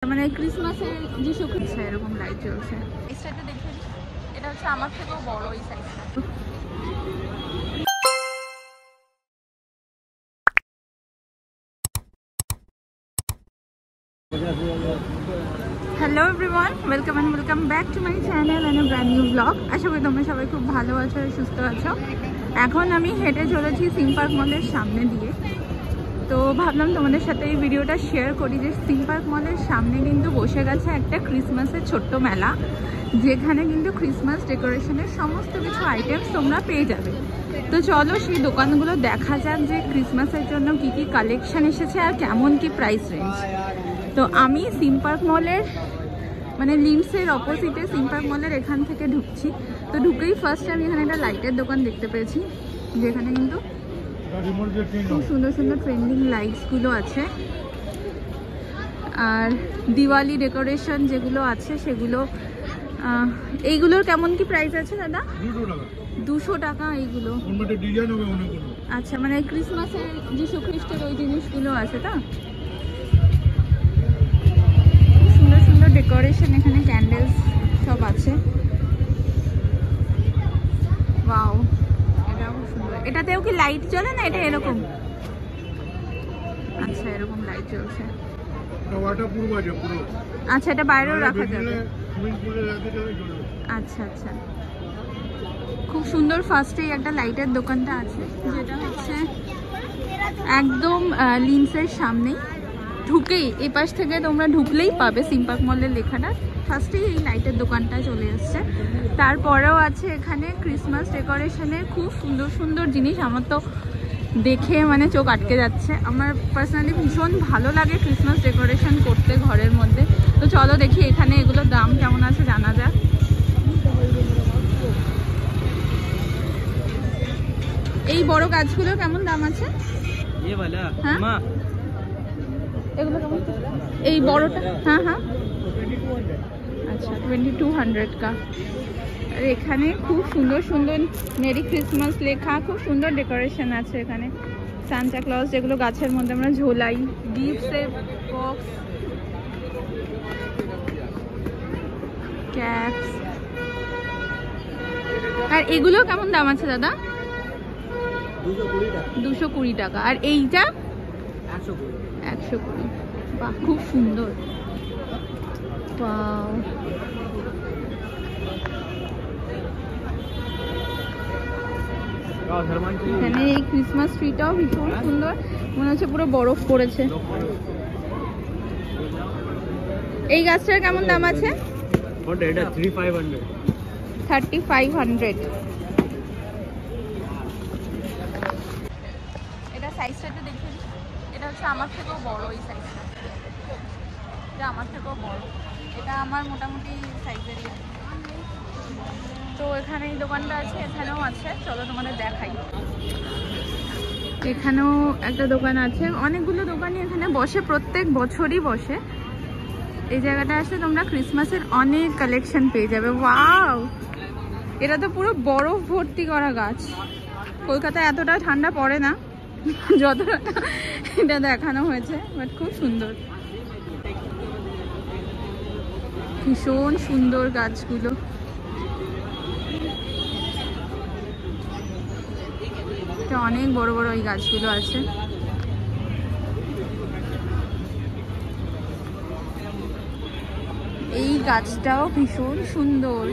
মানে ক্রিসমাসের যিশু খ্রিস্ট এরকম লাইট জ্বলছে। এই সাইডটা দেখে এটা হচ্ছে আমার থেকেও বড় এই সাইজটা। Hello everyone, welcome back to my channel and brand new blog. আশা করি তোমরা সবাই খুব ভালো আছো আর সুস্থ আছো। এখন আমি হেঁটে চলেছি সিম পার্ক মলের সামনে দিয়ে। তো ভাবলাম তোমাদের সাথে এই ভিডিওটা শেয়ার করি যে সিম পার্ক মলের সামনে কিন্তু বসে গেছে একটা ক্রিসমাসের ছোট্ট মেলা, যেখানে কিন্তু ক্রিসমাস ডেকোরেশনের সমস্ত কিছু আইটেমস তোমরা পেয়ে যাবে। তো চলো সেই দোকানগুলো দেখা যাক যে ক্রিসমাসের জন্য কি কি কালেকশন এসেছে আর কেমন কি প্রাইস রেঞ্জ। তো আমি সিম পার্ক মলের মানে লিমসের অপোজিটে সিম পার্ক মলের এখান থেকে ঢুকছি। তো ঢুকেই ফার্স্ট আমি এখানে একটা লাইটের দোকান দেখতে পেয়েছি, যেখানে কিন্তু খুব সুন্দর সুন্দর ট্রেন্ডিং লাইটসগুলো আছে। আর দিওয়ালি ডেকোরেশন যেগুলো আছে সেগুলো, এইগুলোর কেমন কি প্রাইস আছে দাদা? 200 টাকা এইগুলো। আচ্ছা, মানে ক্রিসমাসের যিশু খ্রিস্টের ওই জিনিসগুলো আছে তো। সুন্দর সুন্দর ডেকোরেশন, এখানে ক্যান্ডেলস সব আছে। ওয়াও, এটাও খুব সুন্দর। এটাতেও কি লাইট জ্বলে না? এটা এরকম? আচ্ছা, এরকম লাইট জ্বলছে। আচ্ছা, এটা বাইরেও রাখা যাবে। আচ্ছা আচ্ছা, খুব সুন্দর। ফার্স্টেই একটা লাইটের দোকানটা আছে, যেটা হচ্ছে একদম লিমসের সামনেই। ঢুকেই এই পাশ থেকে তোমরা ঢুকলেই পাবে সিম পার্ক মলের লেখাটা। ফার্স্টেই এই লাইটের দোকানটা চলে আসছে। তারপরেও আছে এখানে ক্রিসমাস ডেকোরেশনের খুব সুন্দর সুন্দর জিনিস। আমার তো দেখে মানে চোখ আটকে যাচ্ছে। আমার পার্সোনালি ভীষণ ভালো লাগে ক্রিসমাস ডেকোরেশন করতে ঘরের মধ্যে। তো চলো দেখি এখানে এগুলোর দাম কেমন আছে জানা যাক। এই বড় গাছগুলো কেমন দাম আছে? হ্যাঁ, এগুলো কেমন? এই বড়টা? হ্যাঁ হ্যাঁ, আচ্ছা 2200 কা। আর এখানে খুব সুন্দর সুন্দর মেরি ক্রিসমাস লেখা, খুব সুন্দর ডেকোরেশন আছে এখানে। সান্টা ক্লজ যেগুলো গাছের মধ্যে আমরা ঝোলাই, গিফটের বক্স, ক্যাপস। আর এগুলো কেমন দাম আছে দাদা? 220 টাকা। আর এইটা 120। বাহ, খুব সুন্দর। ওয়াও, এখানে এই ক্রিসমাস ট্রিটাও ভীষণ সুন্দর, মনে হচ্ছে পুরো বরফ পড়েছে। এই গাছটার কেমন দাম আছে? 3500। এটা সাইজটা একটু দেখে নিই। এটা হচ্ছে আমার থেকেও বড় এই সাইজটা। এটা আমার থেকেও বড়। এটা আমার মোটামুটি সাইজেরই। তো এখানে এই দোকানটা আছে, এখানেও আছে। চলো তোমাদের দেখাই। এখানেও একটা দোকান আছে। অনেকগুলো দোকানই এখানে বসে, প্রত্যেক বছরই বসে। এই জায়গাটা আসলে তোমরা ক্রিসমাসের অনেক কালেকশন পেয়ে যাবে। ওয়াও, এটা তো পুরো বরফ ভর্তি করা গাছ। কলকাতায় এতটা ঠান্ডা পড়ে না যতটা এটা দেখানো হয়েছে, বাট খুব সুন্দর, ভীষণ সুন্দর গাছগুলো। অনেক বড় বড় এই গাছগুলো আছে। এই গাছটাও ভীষণ সুন্দর।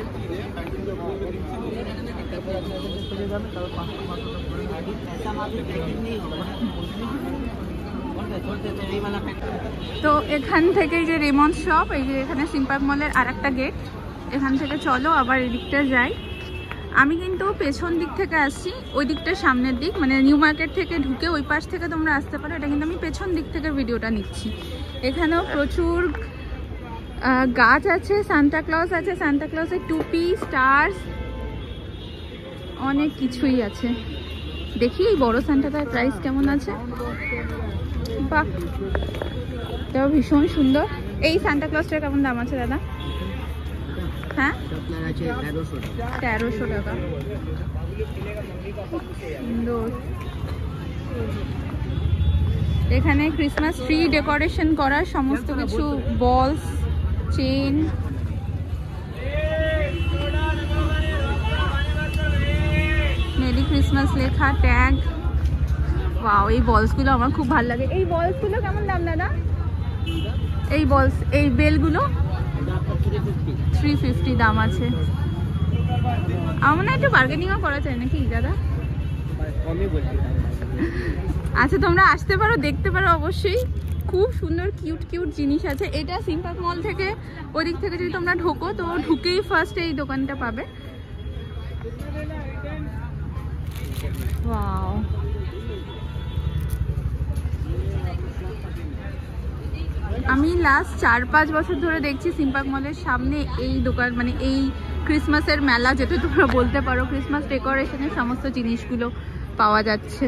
তো এখান থেকে যে রেমন্ড শপ, এই যে এখানে সিম পার্ক মলের আর একটা গেট, এখান থেকে চলো আবার এদিকটা যাই। আমি কিন্তু পেছন দিক থেকে আসছি, ওই দিকটা সামনের দিক, মানে নিউ মার্কেট থেকে ঢুকে ওই পাশ থেকে তোমরা আসতে পারো। এটা কিন্তু আমি পেছন দিক থেকে ভিডিওটা নিচ্ছি। এখানেও প্রচুর গাছ আছে, সান্টা ক্লজ আছে, সান্টা ক্লজের টুপি, স্টার্স, অনেক কিছুই আছে। দেখি এই বড় সান্টাটার প্রাইস কেমন আছে। বাহ, এটাও ভীষণ সুন্দর। এই সান্টা ক্লজটার কেমন দাম আছে দাদা? হ্যাঁ, 1300 টাকা। সুন্দর। এখানে ক্রিসমাস ট্রি ডেকোরেশন করার সমস্ত কিছু বলস, চেন, মেরি ক্রিসমাস লেখা ট্যাগ। ওয়াও, এই বলসগুলো আমার খুব ভালো লাগে। এই বলসগুলো কেমন দাম দাদা? এই বলস, এই বেলগুলো 350 দাম আছে। আমার না একটু বার্গেনিংও করা যায় নাকি দাদা? আচ্ছা, তোমরা আসতে পারো, দেখতে পারো অবশ্যই। খুব সুন্দর কিউট কিউট জিনিস আছে। এটা সিম পার্ক মল থেকে ওদিক থেকে যদি তোমরা ঢোকো তো ঢুকেই ফার্স্ট এই দোকানটা পাবে। ওয়াও, আমি লাস্ট 4-5 বছর ধরে দেখছি সিম পার্ক মলের সামনে এই দোকান, মানে এই ক্রিসমাসের মেলা যেটা তোমরা বলতে পারো, ক্রিসমাস ডেকোরেশনের সমস্ত জিনিসগুলো পাওয়া যাচ্ছে।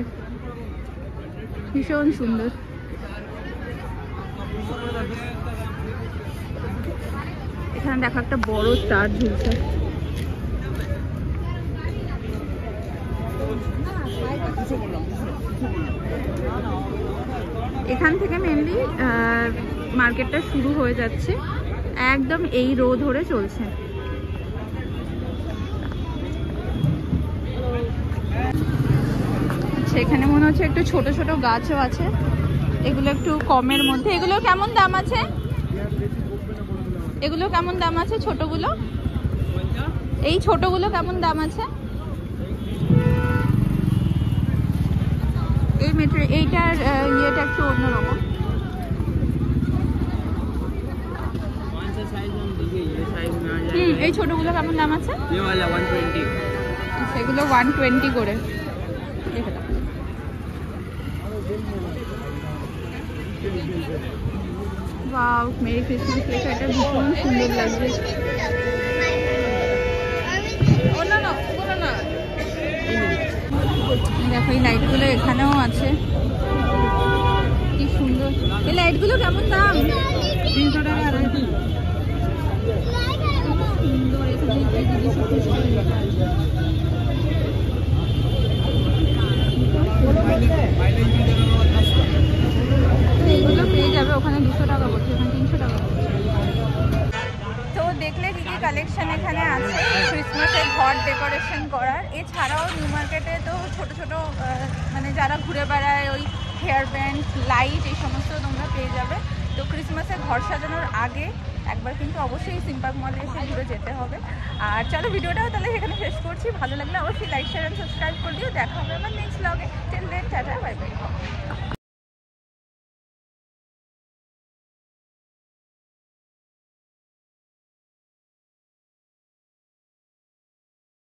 ভীষণ সুন্দর। এখানে দেখো একটা বড় স্টার ঝুলছে। এখান থেকে মেনলি মার্কেটটা শুরু হয়ে যাচ্ছে, একদম এই রো ধরে চলছে। এখানে মনে হচ্ছে একটু ছোট ছোট গাছও আছে, এগুলো একটু কমের মধ্যে। এগুলো কেমন দাম আছে? এগুলো কেমন দাম আছে ছোটগুলো? এই ছোটগুলো কেমন দাম আছে? এই মেট্রো এইটার ইয়েটা একটু অন্যরকম। এই ছোটগুলো কেমন দাম আছে? সেগুলো 120 করে। ওয়াও, মেরি ক্রিসমাস লেখা, এটা ভীষণ সুন্দর লাগছে। দেখো এই লাইটগুলো এখানেও আছে, কি সুন্দর। এই লাইটগুলো কেমন দাম? 300 টাকা। সুন্দর, এইগুলো পেয়ে যাবে ওখানে 200 টাকা বলছে, এখানে 300 টাকা বলছে। তো দেখলে কি কি কালেকশন এখানে আছে ক্রিসমাসের ঘর ডেকোরেশন করার। এছাড়াও নিউ মার্কেটে তো ছোট ছোট মানে যারা ঘুরে বেড়ায় ওই হেয়ার ব্যান্ড, লাইট, এই সমস্ত তোমরা পেয়ে যাবে। তো ক্রিসমাসে ঘর সাজানোর আগে একবার কিন্তু অবশ্যই সিম পার্ক মলে এসে ঘুরে যেতে হবে। আর চলো ভিডিওটাও তাহলে এখানে শেষ করছি। ভালো লাগলে অবশ্যই লাইক, শেয়ার এন্ড সাবস্ক্রাইব করে দিও। দেখা হবে আমার নেক্সট ব্লগে। Till then tata, bye by.